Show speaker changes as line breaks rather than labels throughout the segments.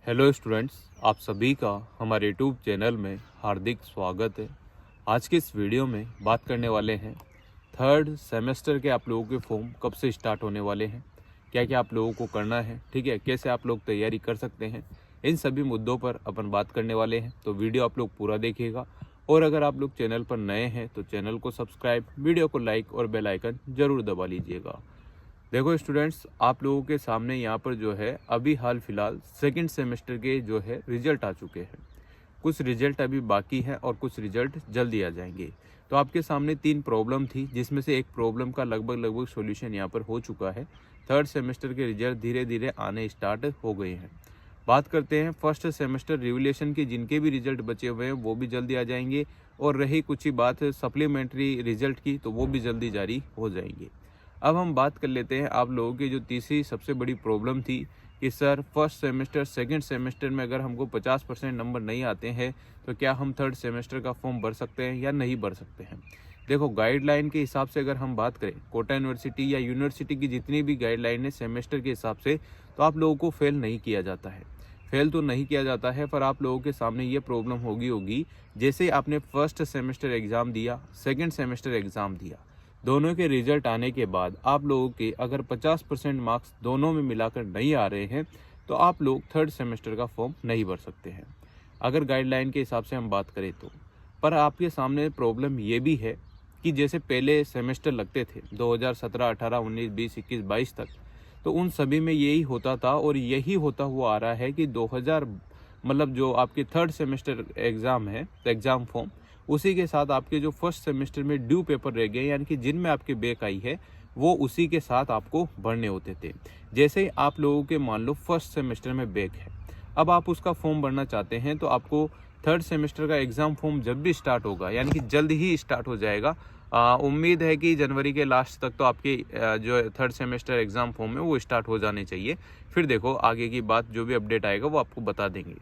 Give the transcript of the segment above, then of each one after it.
Hello students, आप सभी का हमारे यूट्यूब चैनल में हार्दिक स्वागत है। आज के इस वीडियो में बात करने वाले हैं थर्ड सेमेस्टर के आप लोगों के फॉर्म कब से स्टार्ट होने वाले हैं, क्या क्या आप लोगों को करना है, ठीक है, कैसे आप लोग तैयारी कर सकते हैं। इन सभी मुद्दों पर अपन बात करने वाले हैं, तो वीडियो आप लोग पूरा देखिएगा। और अगर आप लोग चैनल पर नए हैं तो चैनल को सब्सक्राइब, वीडियो को लाइक और बेल आइकन ज़रूर दबा लीजिएगा। देखो स्टूडेंट्स, आप लोगों के सामने यहाँ पर जो है अभी हाल फिलहाल सेकंड सेमेस्टर के जो है रिजल्ट आ चुके हैं। कुछ रिजल्ट अभी बाकी है और कुछ रिजल्ट जल्दी आ जाएंगे। तो आपके सामने 3 प्रॉब्लम थी, जिसमें से एक प्रॉब्लम का लगभग सॉल्यूशन यहाँ पर हो चुका है। थर्ड सेमेस्टर के रिजल्ट धीरे धीरे आने स्टार्ट हो गए हैं। बात करते हैं फर्स्ट सेमेस्टर रिवोल्यूशन के, जिनके भी रिजल्ट बचे हुए हैं वो भी जल्दी आ जाएंगे। और रही कुछ ही बात सप्लीमेंट्री रिजल्ट की, तो वो भी जल्दी जारी हो जाएंगे। अब हम बात कर लेते हैं आप लोगों की जो तीसरी सबसे बड़ी प्रॉब्लम थी कि sir first semester second semester में अगर हमको 50% नंबर नहीं आते हैं तो क्या हम थर्ड सेमेस्टर का फॉर्म भर सकते हैं या नहीं भर सकते हैं। देखो, गाइडलाइन के हिसाब से अगर हम बात करें, कोटा यूनिवर्सिटी या यूनिवर्सिटी की जितनी भी गाइडलाइन है सेमेस्टर के हिसाब से, तो आप लोगों को फेल नहीं किया जाता है। फेल तो नहीं किया जाता है, पर आप लोगों के सामने ये प्रॉब्लम होगी जैसे आपने फर्स्ट सेमेस्टर एग्ज़ाम दिया, सेकेंड सेमेस्टर एग्ज़ाम दिया, दोनों के रिजल्ट आने के बाद आप लोगों के अगर 50% मार्क्स दोनों में मिलाकर नहीं आ रहे हैं तो आप लोग थर्ड सेमेस्टर का फॉर्म नहीं भर सकते हैं, अगर गाइडलाइन के हिसाब से हम बात करें तो। पर आपके सामने प्रॉब्लम ये भी है कि जैसे पहले सेमेस्टर लगते थे 2017, 18, 19, 20, 21, 22 तक, तो उन सभी में यही होता था और यही होता हुआ आ रहा है कि 2000 मतलब जो आपके थर्ड सेमेस्टर एग्ज़ाम है, एग्ज़ाम फॉर्म, उसी के साथ आपके जो फर्स्ट सेमेस्टर में ड्यू पेपर रह गए, यानी कि जिनमें आपके बैक आई है, वो उसी के साथ आपको भरने होते थे। जैसे आप लोगों के मान लो फर्स्ट सेमेस्टर में बैक है, अब आप उसका फॉर्म भरना चाहते हैं तो आपको थर्ड सेमेस्टर का एग्ज़ाम फॉर्म जब भी स्टार्ट होगा, यानी कि जल्द ही स्टार्ट हो जाएगा, उम्मीद है कि जनवरी के लास्ट तक तो आपके जो थर्ड सेमेस्टर एग्ज़ाम फॉर्म है वो स्टार्ट हो जाने चाहिए। फिर देखो आगे की बात, जो भी अपडेट आएगा वो आपको बता देंगे।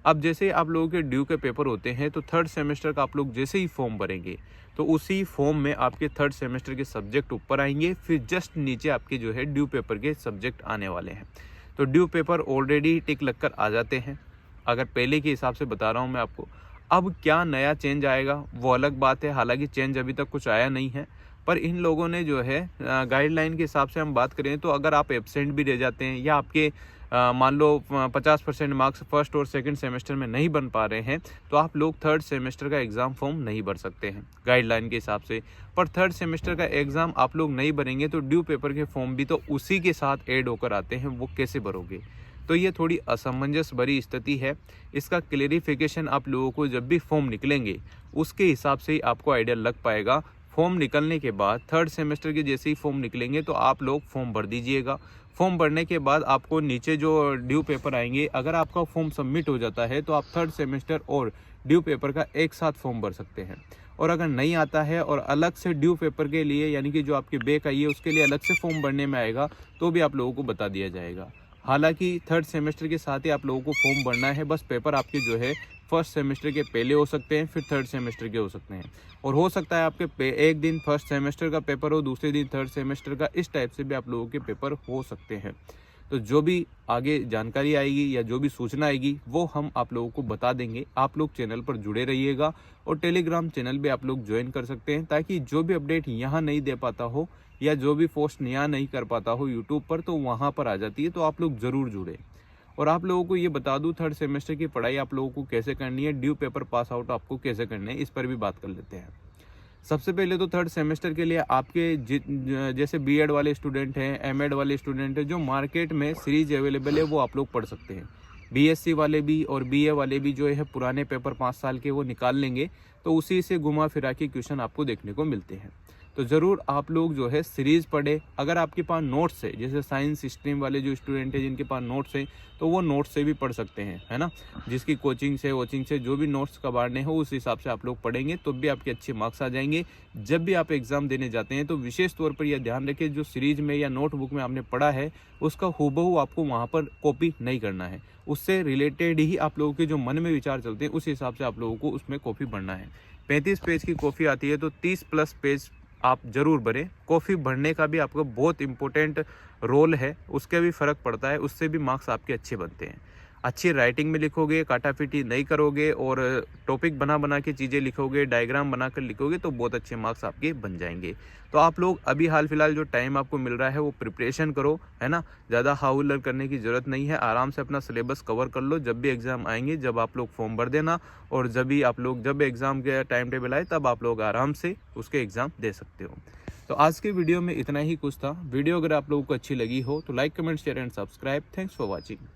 अब जैसे आप लोगों के ड्यू के पेपर होते हैं तो थर्ड सेमेस्टर का आप लोग जैसे ही फॉर्म भरेंगे तो उसी फॉर्म में आपके थर्ड सेमेस्टर के सब्जेक्ट ऊपर आएंगे, फिर जस्ट नीचे आपके जो है ड्यू पेपर के सब्जेक्ट आने वाले हैं। तो ड्यू पेपर ऑलरेडी टिक लगकर आ जाते हैं, अगर पहले के हिसाब से बता रहा हूँ मैं आपको। अब क्या नया चेंज आएगा वो अलग बात है, हालांकि चेंज अभी तक कुछ आया नहीं है। पर इन लोगों ने जो है गाइडलाइन के हिसाब से हम बात करें तो अगर आप एब्सेंट भी रह जाते हैं या आपके मान लो 50% मार्क्स फर्स्ट और सेकंड सेमेस्टर में नहीं बन पा रहे हैं, तो आप लोग थर्ड सेमेस्टर का एग्ज़ाम फॉर्म नहीं भर सकते हैं गाइडलाइन के हिसाब से। पर थर्ड सेमेस्टर का एग्ज़ाम आप लोग नहीं भरेंगे तो ड्यू पेपर के फॉर्म भी तो उसी के साथ ऐड होकर आते हैं, वो कैसे भरोगे। तो ये थोड़ी असमंजस भरी स्थिति है। इसका क्लेरिफिकेशन आप लोगों को जब भी फॉर्म निकलेंगे उसके हिसाब से ही आपको आइडिया लग पाएगा। फॉर्म निकलने के बाद थर्ड सेमेस्टर के जैसे ही फॉर्म निकलेंगे तो आप लोग फॉर्म भर दीजिएगा। फॉर्म भरने के बाद आपको नीचे जो ड्यू पेपर आएंगे, अगर आपका फॉर्म सबमिट हो जाता है तो आप थर्ड सेमेस्टर और ड्यू पेपर का एक साथ फॉर्म भर सकते हैं। और अगर नहीं आता है और अलग से ड्यू पेपर के लिए, यानी कि जो आपके बैक आई है उसके लिए अलग से फॉर्म भरने में आएगा, तो भी आप लोगों को बता दिया जाएगा। हालांकि थर्ड सेमेस्टर के साथ ही आप लोगों को फॉर्म भरना है, बस पेपर आपके जो है फर्स्ट सेमेस्टर के पहले हो सकते हैं, फिर थर्ड सेमेस्टर के हो सकते हैं। और हो सकता है आपके एक दिन फर्स्ट सेमेस्टर का पेपर हो, दूसरे दिन थर्ड सेमेस्टर का, इस टाइप से भी आप लोगों के पेपर हो सकते हैं। तो जो भी आगे जानकारी आएगी या जो भी सूचना आएगी वो हम आप लोगों को बता देंगे। आप लोग चैनल पर जुड़े रहिएगा और टेलीग्राम चैनल भी आप लोग ज्वाइन कर सकते हैं, ताकि जो भी अपडेट यहाँ नहीं दे पाता हो या जो भी पोस्ट यहाँ नहीं कर पाता हो यूट्यूब पर, तो वहाँ पर आ जाती है। तो आप लोग ज़रूर जुड़े। और आप लोगों को ये बता दूं, थर्ड सेमेस्टर की पढ़ाई आप लोगों को कैसे करनी है, ड्यू पेपर पास आउट आपको कैसे करने हैं, इस पर भी बात कर लेते हैं। सबसे पहले तो थर्ड सेमेस्टर के लिए आपके जैसे बीएड वाले स्टूडेंट हैं, एमएड वाले स्टूडेंट हैं, जो मार्केट में सीरीज अवेलेबल है वो आप लोग पढ़ सकते हैं। बीएससी वाले भी और बीए वाले भी जो है पुराने पेपर 5 साल के वो निकाल लेंगे, तो उसी से घुमा फिरा के क्वेश्चन आपको देखने को मिलते हैं। तो ज़रूर आप लोग जो है सीरीज़ पढ़े। अगर आपके पास नोट्स है, जैसे साइंस स्ट्रीम वाले जो स्टूडेंट हैं जिनके पास नोट्स हैं, तो वो नोट्स से भी पढ़ सकते हैं, है ना। जिसकी कोचिंग से वोचिंग से जो भी नोट्स कबाड़ने हो उस हिसाब से आप लोग पढ़ेंगे तो भी आपके अच्छे मार्क्स आ जाएंगे। जब भी आप एग्ज़ाम देने जाते हैं तो विशेष तौर पर यह ध्यान रखें, जो सीरीज में या नोटबुक में आपने पढ़ा है उसका हूबहू आपको वहाँ पर कॉपी नहीं करना है। उससे रिलेटेड ही आप लोगों के जो मन में विचार चलते हैं उस हिसाब से आप लोगों को उसमें कॉपी भरना है। 35 पेज की कॉपी आती है तो 30+ पेज आप ज़रूर भरें। कॉफ़ी भरने का भी आपको बहुत इम्पोर्टेंट रोल है, उसके भी फ़र्क पड़ता है, उससे भी मार्क्स आपके अच्छे बनते हैं। अच्छी राइटिंग में लिखोगे, काटाफिटी नहीं करोगे और टॉपिक बना बना के चीज़ें लिखोगे, डायग्राम बनाकर लिखोगे तो बहुत अच्छे मार्क्स आपके बन जाएंगे। तो आप लोग अभी हाल फिलहाल जो टाइम आपको मिल रहा है वो प्रिपरेशन करो, है ना। ज़्यादा हाउलर करने की ज़रूरत नहीं है, आराम से अपना सिलेबस कवर कर लो। जब भी एग्ज़ाम आएंगे, जब आप लोग फॉर्म भर देना और जब एग्ज़ाम के टाइम टेबल आए तब आप लोग आराम से उसके एग्ज़ाम दे सकते हो। तो आज के वीडियो में इतना ही कुछ था। वीडियो अगर आप लोगों को अच्छी लगी हो तो like, comment, share and subscribe. Thanks for watching.